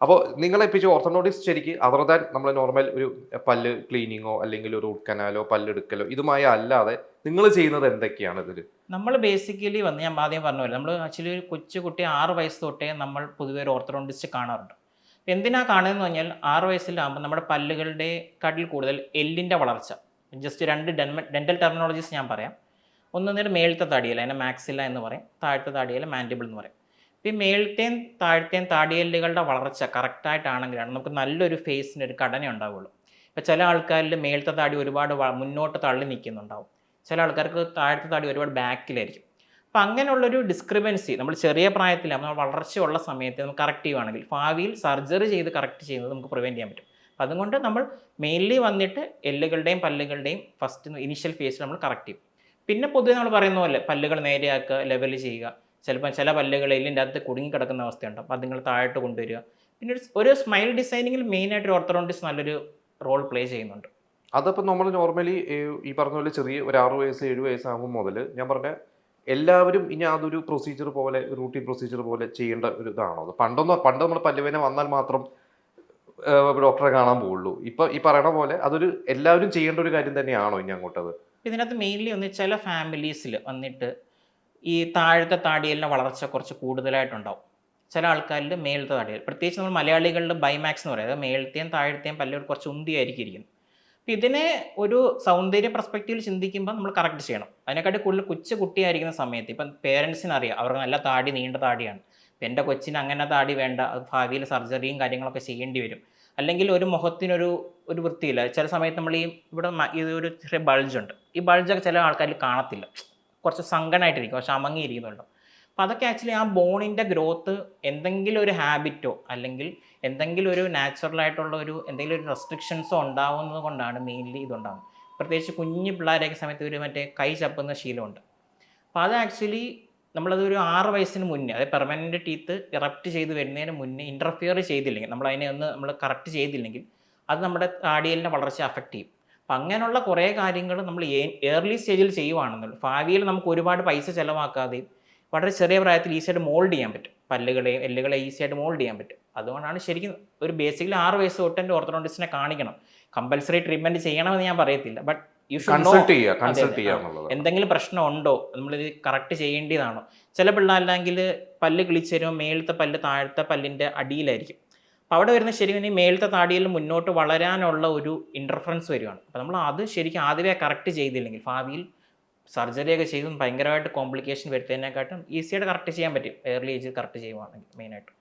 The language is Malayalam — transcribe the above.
അപ്പോൾ നിങ്ങളെ ഇപ്പിച്ച് ഓർത്തഡോണ്ടിസ്റ്റ് ശരിക്ക് അതർ ദാൻ നമ്മളെ നോർമൽ ഒരു പല്ല് ക്ലീനിങ്ങോ അല്ലെങ്കിൽ ഒരു റൂട്ട് കനാലോ പല്ലെടുക്കലോ ഇതുമായി അല്ലാതെ നിങ്ങൾ ചെയ്യുന്നത് എന്തൊക്കെയാണ് ഇതില്? നമ്മൾ ബേസിക്കലി വന്ന് ഞാൻ ആദ്യം പറഞ്ഞ പോലെ നമ്മൾ ആക്ച്വലി ഒരു കൊച്ചു കുട്ടി 6 വയസ്സ് തൊട്ടേ നമ്മൾ പൊതുവെ ഒരു ഓർത്തഡോണ്ടിസ്റ്റ് കാണാറുണ്ട്. എന്തിനാ കാണുന്നതെന്ന് പറഞ്ഞാൽ 6 വയസ്സിലാകുമ്പോൾ നമ്മുടെ പല്ലുകളുടെ കാട്ടിൽ കൂടുതൽ എല്ലിൻ്റെ വളർച്ച. ജസ്റ്റ് 2 ഡെന്റൽ ടെർമിനോളജീസ് ഞാൻ പറയാം. ഒന്ന് മേളത്തെ താടിയല്ല, അതിനെ മാക്സില്ല എന്ന് പറയും. താഴത്തെ താടിയല്ല മാൻഡിബിൾ എന്ന് പറയും. അപ്പോൾ ഈ മേളത്തെയും താഴത്തെയും താടിയെല്ലുകളുടെ വളർച്ച കറക്റ്റായിട്ടാണെങ്കിലാണ് നമുക്ക് നല്ലൊരു ഫേസിന് ഒരു ഘടന ഉണ്ടാവുള്ളൂ. ഇപ്പോൾ ചില ആൾക്കാരിൽ മേളത്തെ താടി ഒരുപാട് മുന്നോട്ട് തള്ളി നിൽക്കുന്നുണ്ടാവും. ചില ആൾക്കാർക്ക് താഴത്തെ താടി ഒരുപാട് ബാക്കിലായിരിക്കും. അപ്പോൾ അങ്ങനെയുള്ളൊരു ഡിസ്ക്രിപ്പൻസി നമ്മൾ ചെറിയ പ്രായത്തിൽ നമ്മൾ വളർച്ചയുള്ള സമയത്ത് നമുക്ക് കറക്റ്റ് ചെയ്യുവാണെങ്കിൽ ഭാവിയിൽ സർജറി ചെയ്ത് കറക്റ്റ് ചെയ്യുന്നത് നമുക്ക് പ്രിവെൻറ്റ് ചെയ്യാൻ പറ്റും. അപ്പം അതുകൊണ്ട് നമ്മൾ മെയിൻലി വന്നിട്ട് എല്ലുകളുടെയും പല്ലുകളുടെയും ഫസ്റ്റ് ഇനീഷ്യൽ ഫേസിൽ നമ്മൾ കറക്റ്റ് ചെയ്യും. പിന്നെ പൊതുവെ നമ്മൾ പറയുന്ന പോലെ പല്ലുകൾ നേരെയാക്കുക, ലെവൽ ചെയ്യുക. ചിലപ്പോൾ ചില പല്ലുകൾ എല്ലിൻ്റെ അകത്ത് കുടുങ്ങി കിടക്കുന്ന അവസ്ഥയുണ്ട്. അപ്പോൾ അത് നിങ്ങൾ താഴോട്ട് കൊണ്ടുവരിക. പിന്നെ ഒരു സ്മൈൽ ഡിസൈനിങ്ങിൽ മെയിനായിട്ട് ഒരു ഓർത്തഡോണ്ടിസ്റ്റ് നല്ലൊരു റോൾ പ്ലേ ചെയ്യുന്നുണ്ട്. അതപ്പോൾ നമ്മൾ നോർമലി ഈ പറഞ്ഞ പോലെ ചെറിയ ഒരു 6 വയസ്സ് 7 വയസ്സാകുമ്പോൾ മുതൽ ഞാൻ പറഞ്ഞ എല്ലാവരും ഇനി അതൊരു പ്രൊസീജിയർ പോലെ റൂട്ടീൻ പ്രൊസീജിയർ പോലെ ചെയ്യേണ്ട ഒരു ഇതാണോ? അത് പണ്ട് നമ്മൾ പല്ലുവേദന വന്നാൽ മാത്രം ഡോക്ടറെ കാണാൻ പോവുള്ളൂ. ഇപ്പം ഈ പറയണ പോലെ അതൊരു എല്ലാവരും ചെയ്യേണ്ട ഒരു കാര്യം തന്നെയാണോ ഇനി അങ്ങോട്ടത്? ഇതിനകത്ത് മെയിൻലി ചില ഫാമിലീസിൽ വന്നിട്ട് ഈ താഴത്തെ താടിയലിൻ്റെ വളർച്ച കുറച്ച് കൂടുതലായിട്ടുണ്ടാവും. ചില ആൾക്കാരിൽ മേളത്തെ താടിയൽ, പ്രത്യേകിച്ച് നമ്മൾ മലയാളികളിൽ ബൈമാക്സ് എന്ന് പറയുന്നത് മേളത്തെയും താഴത്തെയും പല്ലുകൾ കുറച്ച് ഉന്തിയായിരിക്കും ഇരിക്കുന്നത്. അപ്പോൾ ഇതിനെ ഒരു സൗന്ദര്യ പെർസ്പെക്റ്റീവിൽ ചിന്തിക്കുമ്പോൾ നമ്മൾ കറക്റ്റ് ചെയ്യണം. അതിനെക്കാട്ടി കൂടുതൽ കൊച്ചു കുട്ടിയായിരിക്കുന്ന സമയത്ത് ഇപ്പം പേരൻസിന് അറിയാം അവർക്ക് നല്ല താടി നീണ്ട താടിയാണ്. ഇപ്പം എൻ്റെ കൊച്ചിന് അങ്ങനെ താടി വേണ്ട, അത് ഭാവിയിൽ സർജറിയും കാര്യങ്ങളൊക്കെ ചെയ്യേണ്ടി വരും. അല്ലെങ്കിൽ ഒരു മുഖത്തിനൊരു വൃത്തിയില്ല. ചില സമയത്ത് നമ്മൾ ഇവിടെ ഇതൊരു ചെറിയ ബൾജുണ്ട്. ഈ ബൾജൊക്കെ ചില ആൾക്കാരിൽ കാണത്തില്ല, കുറച്ച് സങ്കടമായിട്ടിരിക്കും, പക്ഷെ അമങ്ങിയിരിക്കുന്നുണ്ടോ. അപ്പോൾ അതൊക്കെ ആക്ച്വലി ആ ബോണിൻ്റെ ഗ്രോത്ത് എന്തെങ്കിലും ഒരു ഹാബിറ്റോ അല്ലെങ്കിൽ എന്തെങ്കിലും ഒരു നാച്ചുറലായിട്ടുള്ള എന്തെങ്കിലും ഒരു റെസ്ട്രിക്ഷൻസോ ഉണ്ടാവുന്നത് കൊണ്ടാണ് മെയിൻലി ഇതുണ്ടാകുന്നത്. പ്രത്യേകിച്ച് കുഞ്ഞു പിള്ളേരെയൊക്കെ സമയത്ത് ഒരു മറ്റേ കൈ ചപ്പുന്ന ശീലമുണ്ട്. അപ്പോൾ അത് ആക്ച്വലി നമ്മളതൊരു 6 വയസ്സിന് മുന്നേ, അതായത് പെർമനൻറ്റ് ടീത്ത് ഇറപ്റ്റ് ചെയ്ത് വരുന്നതിന് മുന്നേ ഇൻ്റർഫിയർ ചെയ്തില്ലെങ്കിൽ, നമ്മൾ കറക്റ്റ് ചെയ്തില്ലെങ്കിൽ അത് നമ്മുടെ താടിയലിൻ്റെ വളർച്ചയെ അഫക്റ്റ് ചെയ്യും. അപ്പം അങ്ങനെയുള്ള കുറേ കാര്യങ്ങൾ നമ്മൾ ഏർലി സ്റ്റേജിൽ ചെയ്യുവാണെന്നുള്ളൂ ഭാവിയിൽ നമുക്ക് ഒരുപാട് പൈസ ചിലവാക്കാതെയും വളരെ ചെറിയ പ്രായത്തിൽ ഈസിയായിട്ട് മോൾഡ് ചെയ്യാൻ പറ്റും. എല്ലുകളെ ഈസിയായിട്ട് മോൾഡ് ചെയ്യാൻ പറ്റും. അതുകൊണ്ടാണ് ശരിക്കും ഒരു ബേസിക്കലി 6 വയസ്സ് തൊട്ട് എൻ്റെ ഓർത്തഡോണ്ടിസ്റ്റിനെ കാണിക്കണം. കമ്പൽസറി ട്രീറ്റ്മെൻറ്റ് ചെയ്യണമെന്ന് ഞാൻ പറയത്തില്ല, ബട്ട് യു ഷുഡ് നോ എന്തെങ്കിലും പ്രശ്നം ഉണ്ടോ, നമ്മളിത് കറക്റ്റ് ചെയ്യേണ്ടതാണോ. ചില പിള്ളേരല്ലെങ്കിൽ പല്ല് കിളിച്ച് വരുമ്പോൾ മേളത്തെ പല്ല് താഴത്തെ പല്ലിൻ്റെ അടിയിലായിരിക്കും. അപ്പോൾ അവിടെ വരുന്ന ശരിക്കും ഈ മേളത്തെ താടിയിൽ മുന്നോട്ട് വളരാനുള്ള ഒരു ഇൻ്റർഫറൻസ് വരികയാണ്. അപ്പോൾ നമ്മൾ അത് ശരിക്കും ആദ്യമേ കറക്റ്റ് ചെയ്തില്ലെങ്കിൽ ഭാവിയിൽ സർജറിയൊക്കെ ചെയ്തും ഭയങ്കരമായിട്ട് കോംപ്ലിക്കേഷൻ വരുത്തുന്നതിനെക്കാട്ടും ഈസിയായിട്ട് കറക്റ്റ് ചെയ്യാൻ പറ്റും ഏർലി ഏജിൽ കറക്റ്റ് ചെയ്യുവാണെങ്കിൽ മെയിനായിട്ട്.